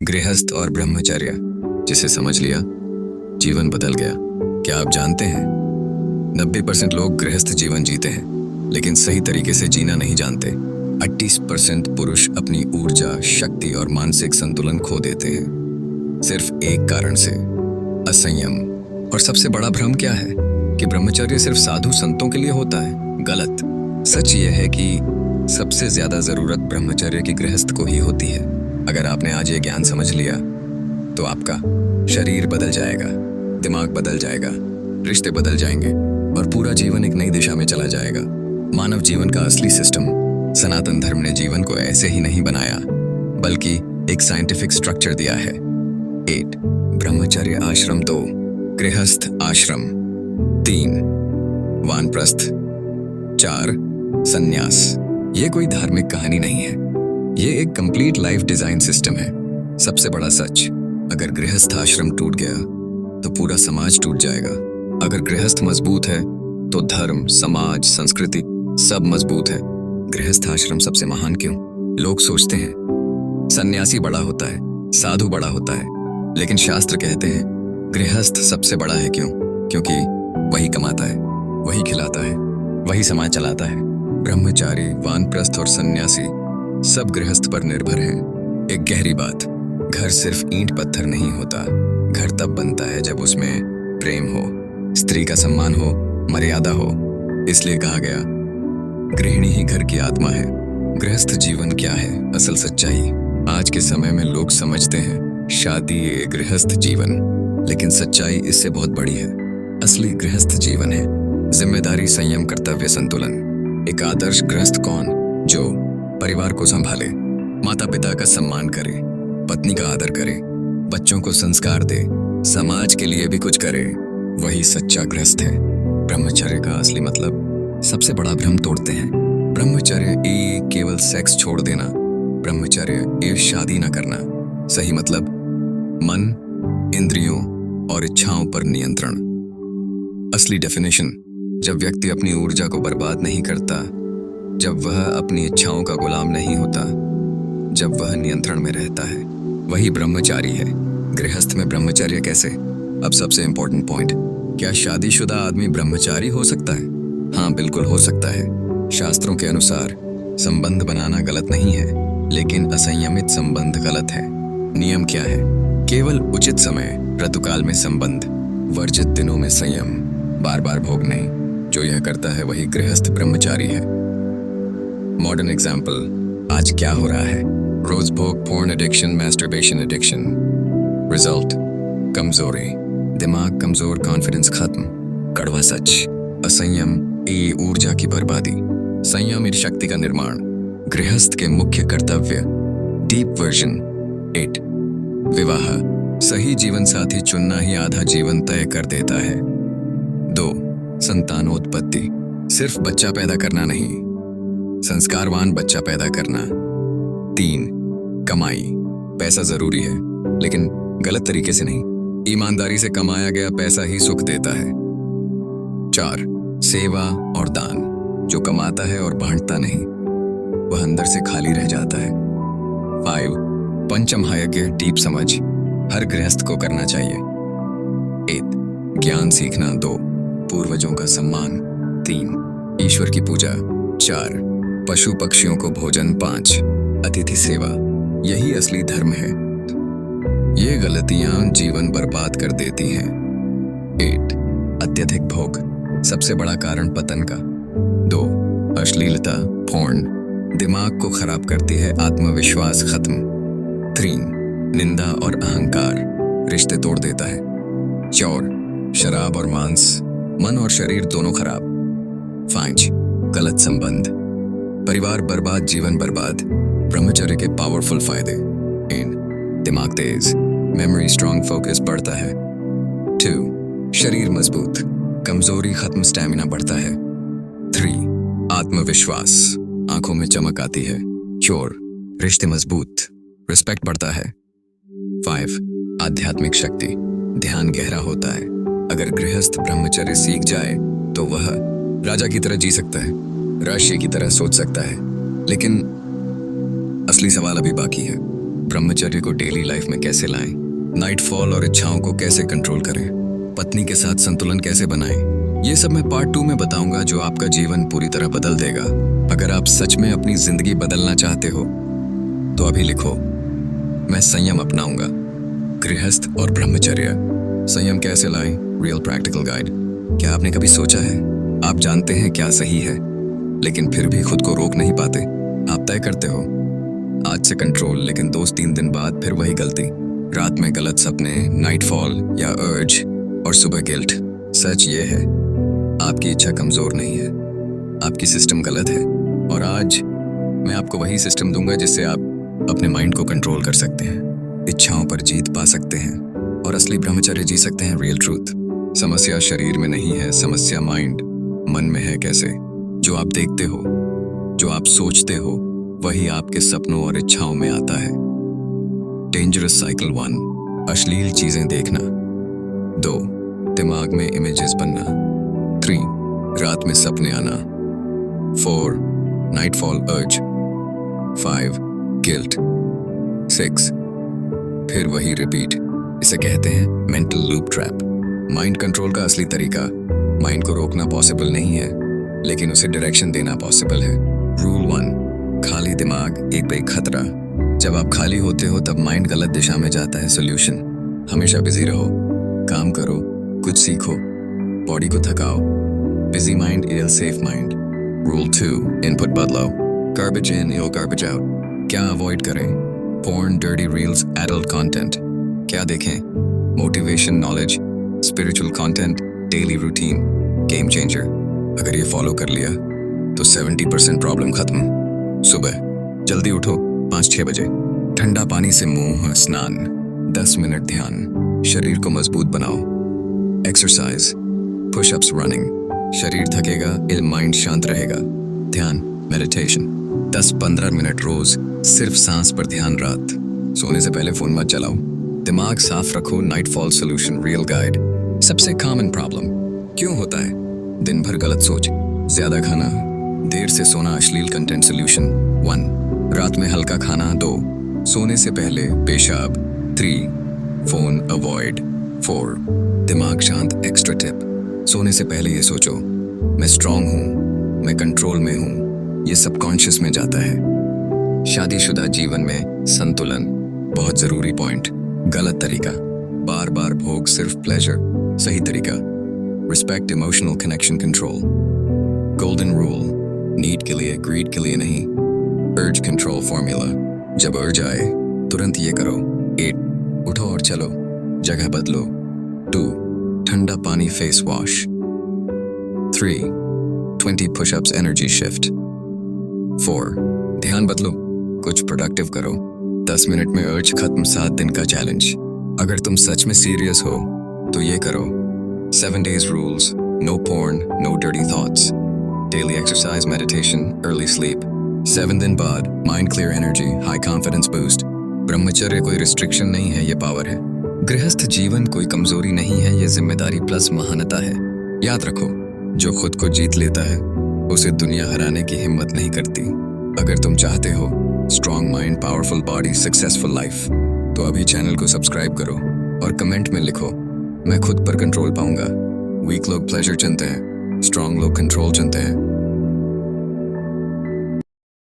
गृहस्थ और ब्रह्मचर्य, जिसे समझ लिया जीवन बदल गया। क्या आप जानते हैं 90% लोग गृहस्थ जीवन जीते हैं लेकिन सही तरीके से जीना नहीं जानते। 38% पुरुष अपनी ऊर्जा, शक्ति और मानसिक संतुलन खो देते हैं सिर्फ एक कारण से, असंयम। और सबसे बड़ा भ्रम क्या है कि ब्रह्मचर्य सिर्फ साधु संतों के लिए होता है। गलत। सच यह है कि सबसे ज्यादा जरूरत ब्रह्मचर्य की गृहस्थ को ही होती है। अगर आपने आज ये ज्ञान समझ लिया तो आपका शरीर बदल जाएगा, दिमाग बदल जाएगा, रिश्ते बदल जाएंगे और पूरा जीवन एक नई दिशा में चला जाएगा। मानव जीवन का असली सिस्टम, सनातन धर्म ने जीवन को ऐसे ही नहीं बनाया बल्कि एक साइंटिफिक स्ट्रक्चर दिया है। 8 ब्रह्मचर्य आश्रम, 2 गृहस्थ आश्रम, 3 वानप्रस्थ, 4 संन्यास। ये कोई धार्मिक कहानी नहीं है, ये एक कंप्लीट लाइफ डिजाइन सिस्टम है। सबसे बड़ा सच, अगर गृहस्थ आश्रम टूट गया तो पूरा समाज टूट जाएगा। अगर गृहस्थ मजबूत है तो धर्म, समाज, संस्कृति सब मजबूत है। गृहस्थ आश्रम सबसे महान क्यों? लोग सोचते हैं सन्यासी बड़ा होता है, साधु बड़ा होता है, लेकिन शास्त्र कहते हैं गृहस्थ सबसे बड़ा है। क्यों? क्योंकि वही कमाता है, वही खिलाता है, वही समाज चलाता है। ब्रह्मचारी, वानप्रस्थ और सन्यासी सब गृहस्थ पर निर्भर हैं। एक गहरी बात, घर सिर्फ ईंट पत्थर नहीं होता। घर तब बनता है जब उसमें प्रेम हो, स्त्री का सम्मान हो, मर्यादा हो। इसलिए कहा गया गृहिणी ही घर की आत्मा है। गृहस्थ जीवन क्या है? असल सच्चाई। आज के समय में लोग समझते हैं शादी एक गृहस्थ जीवन, लेकिन सच्चाई इससे बहुत बड़ी है। असली गृहस्थ जीवन है जिम्मेदारी, संयम, कर्तव्य, संतुलन। एक आदर्श गृहस्थ कौन? जो परिवार को संभाले, माता पिता का सम्मान करे, पत्नी का आदर करे, बच्चों को संस्कार दे, समाज के लिए भी कुछ करे। वही सच्चा गृहस्थ है। ब्रह्मचर्य का असली मतलब सबसे बड़ा भ्रम तोड़ते हैं। ब्रह्मचर्य ये केवल सेक्स छोड़ देना, ब्रह्मचर्य ये शादी न करना। सही मतलब मन, इंद्रियों और इच्छाओं पर नियंत्रण। असली डेफिनेशन, जब व्यक्ति अपनी ऊर्जा को बर्बाद नहीं करता, जब वह अपनी इच्छाओं का गुलाम नहीं होता, जब वह नियंत्रण में रहता है, वही ब्रह्मचारी है। गृहस्थ में ब्रह्मचर्य कैसे? अब सबसे इंपॉर्टेंट पॉइंट, क्या शादीशुदा आदमी ब्रह्मचारी हो सकता है? हाँ, बिल्कुल हो सकता है। शास्त्रों के अनुसार संबंध बनाना गलत नहीं है, लेकिन असंयमित संबंध गलत है। नियम क्या है? केवल उचित समय, ऋतुकाल में संबंध, वर्जित दिनों में संयम, बार बार भोग नहीं। जो यह करता है वही गृहस्थ ब्रह्मचारी है। मॉडर्न एग्जाम्पल, आज क्या हो रहा है? रोज भोग, porn addiction, masturbation addiction. Result कमजोरी, दिमाग कमजोर, कॉन्फिडेंस खत्म। कड़वा सच, असंयम ये ऊर्जा की बर्बादी, संयम ये शक्ति का निर्माण। गृहस्थ के मुख्य कर्तव्य। डीप वर्जन 8 विवाह, सही जीवन साथी चुनना ही आधा जीवन तय कर देता है। 2 संतानोत्पत्ति, सिर्फ बच्चा पैदा करना नहीं, संस्कारवान बच्चा पैदा करना। 3 कमाई, पैसा जरूरी है लेकिन गलत तरीके से नहीं, ईमानदारी से कमाया गया पैसा ही सुख देता है। 4 सेवा और दान, जो कमाता है और बांटता नहीं, वह अंदर से खाली रह जाता है। 5 पंचमहायज्ञ, डीप समझ, हर गृहस्थ को करना चाहिए। 8 ज्ञान सीखना। 2 पूर्वजों का सम्मान। 3 ईश्वर की पूजा। 4 पशु पक्षियों को भोजन। 5 अतिथि सेवा। यही असली धर्म है। ये गलतियां जीवन बर्बाद कर देती हैं। 8 अत्यधिक भोग, सबसे बड़ा कारण पतन का। 2 अश्लीलता, पोर्न, दिमाग को खराब करती है, आत्मविश्वास खत्म। 3 निंदा और अहंकार, रिश्ते तोड़ देता है। 4 शराब और मांस, मन और शरीर दोनों खराब। 5 गलत संबंध, परिवार बर्बाद, जीवन बर्बाद। ब्रह्मचर्य के पावरफुल फायदे। इन दिमाग तेज, मेमोरी स्ट्रांग, फोकस बढ़ता है। 2 शरीर मजबूत, कमजोरी खत्म, स्टैमिना बढ़ता है। 3 आत्मविश्वास, आंखों में चमक आती है। 4 रिश्ते मजबूत, रिस्पेक्ट बढ़ता है। 5 आध्यात्मिक शक्ति, ध्यान गहरा होता है। अगर गृहस्थ ब्रह्मचर्य सीख जाए तो वह राजा की तरह जी सकता है, राष्ट्रीय की तरह सोच सकता है। लेकिन असली सवाल अभी बाकी है। ब्रह्मचर्य को डेली लाइफ में कैसे लाएं, नाइटफॉल और इच्छाओं को कैसे कंट्रोल करें, पत्नी के साथ संतुलन कैसे बनाएं, ये सब मैं पार्ट 2 में बताऊंगा, जो आपका जीवन पूरी तरह बदल देगा। अगर आप सच में अपनी जिंदगी बदलना चाहते हो तो अभी लिखो, मैं संयम अपनाऊंगा। गृहस्थ और ब्रह्मचर्य, संयम कैसे लाएं, रियल प्रैक्टिकल गाइड। क्या आपने कभी सोचा है, आप जानते हैं क्या सही है, लेकिन फिर भी खुद को रोक नहीं पाते? आप तय करते हो आज से कंट्रोल, लेकिन 2-3 दिन बाद फिर वही गलती, रात में गलत सपने, नाइटफॉल या अर्ज, और सुबह गिल्ट। सच ये है, आपकी इच्छा कमजोर नहीं है, आपकी सिस्टम गलत है। और आज मैं आपको वही सिस्टम दूंगा जिससे आप अपने माइंड को कंट्रोल कर सकते हैं, इच्छाओं पर जीत पा सकते हैं और असली ब्रह्मचर्य जी सकते हैं, रियल ट्रूथ। समस्या शरीर में नहीं है, समस्या माइंड, मन में है। कैसे? जो आप देखते हो, जो आप सोचते हो, वही आपके सपनों और इच्छाओं में आता है। डेंजरस साइकिल 1, अश्लील चीजें देखना। 2, दिमाग में इमेजेस बनना। 3, रात में सपने आना। 4, नाइटफॉल अर्ज। 5, गिल्ट। 6, फिर वही रिपीट। इसे कहते हैं mental loop trap. Mind control का असली तरीका, माइंड को रोकना पॉसिबल नहीं है, लेकिन उसे डायरेक्शन देना पॉसिबल है। रूल 1, खाली दिमाग एक बड़ी खतरा। जब आप खाली होते हो तब माइंड गलत दिशा में जाता है। सोल्यूशन, हमेशा बिजी रहो, काम करो, कुछ सीखो, बॉडी को थकाओ। Busy mind is safe mind. Rule 2, input बदलाओ, garbage in ill garbage out. क्या अवॉइड करें? Porn, dirty reels, adult content. क्या देखें? Motivation, knowledge, spiritual content, daily routine, game changer. अगर ये फॉलो कर लिया तो 70% प्रॉब्लम खत्म। सुबह जल्दी उठो, 5-6 बजे, ठंडा पानी से मुंह स्नान, 10 मिनट ध्यान, शरीर को मजबूत बनाओ। एक्सरसाइज, पुशअप्स, रनिंग, शरीर थकेगा, माइंड शांत रहेगा। ध्यान, मेडिटेशन, 10-15 मिनट रोज, सिर्फ सांस पर ध्यान। रात सोने से पहले फोन मत चलाओ, दिमाग साफ रखो। Nightfall solution, real guide. सबसे कॉमन प्रॉब्लम क्यों होता है? दिन भर गलत सोच, ज्यादा खाना, देर से सोना, अश्लील कंटेंट। सोल्यूशन 1, रात में हल्का खाना। 2, सोने से पहले पेशाब। 3, फोन अवॉइड। 4, दिमाग शांत। एक्स्ट्रा टिप, सोने से पहले ये सोचो, मैं स्ट्रांग हूँ, मैं कंट्रोल में हूँ। ये सबकॉन्शियस में जाता है। शादीशुदा जीवन में संतुलन बहुत जरूरी पॉइंट। गलत तरीका, बार बार भोग, सिर्फ प्लेजर। सही तरीका, respect, emotional connection, control. Golden rule, need के लिए, ग्रीड के लिए नहीं। अर्ज कंट्रोल फॉर्मूला, जब अर्ज आए तुरंत ये करो। 8, उठो और चलो, जगह बदलो। 2, ठंडा पानी, face wash. 3, 20 pushups, energy shift. 4, ध्यान बदलो, कुछ प्रोडक्टिव करो, 10 मिनट में अर्ज खत्म। 7 दिन का चैलेंज, अगर तुम सच में सीरियस हो तो ये करो। 7 days rules, no porn, no dirty thoughts, daily exercise, meditation, early sleep। 7 दिन बाद mind clear energy, high confidence boost। ब्रह्मचर्य कोई रिस्ट्रिक्शन नहीं है, ये पावर है। गृहस्थ जीवन कोई कमजोरी नहीं है, ये जिम्मेदारी प्लस महानता है। याद रखो, जो खुद को जीत लेता है उसे दुनिया हराने की हिम्मत नहीं करती। अगर तुम चाहते हो strong mind, powerful body, successful life, तो अभी चैनल को सब्सक्राइब करो और कमेंट में लिखो, मैं खुद पर कंट्रोल पाऊंगा। वीक लोग प्लेजर चुनते हैं, स्ट्रॉन्ग लोग कंट्रोल चुनते हैं।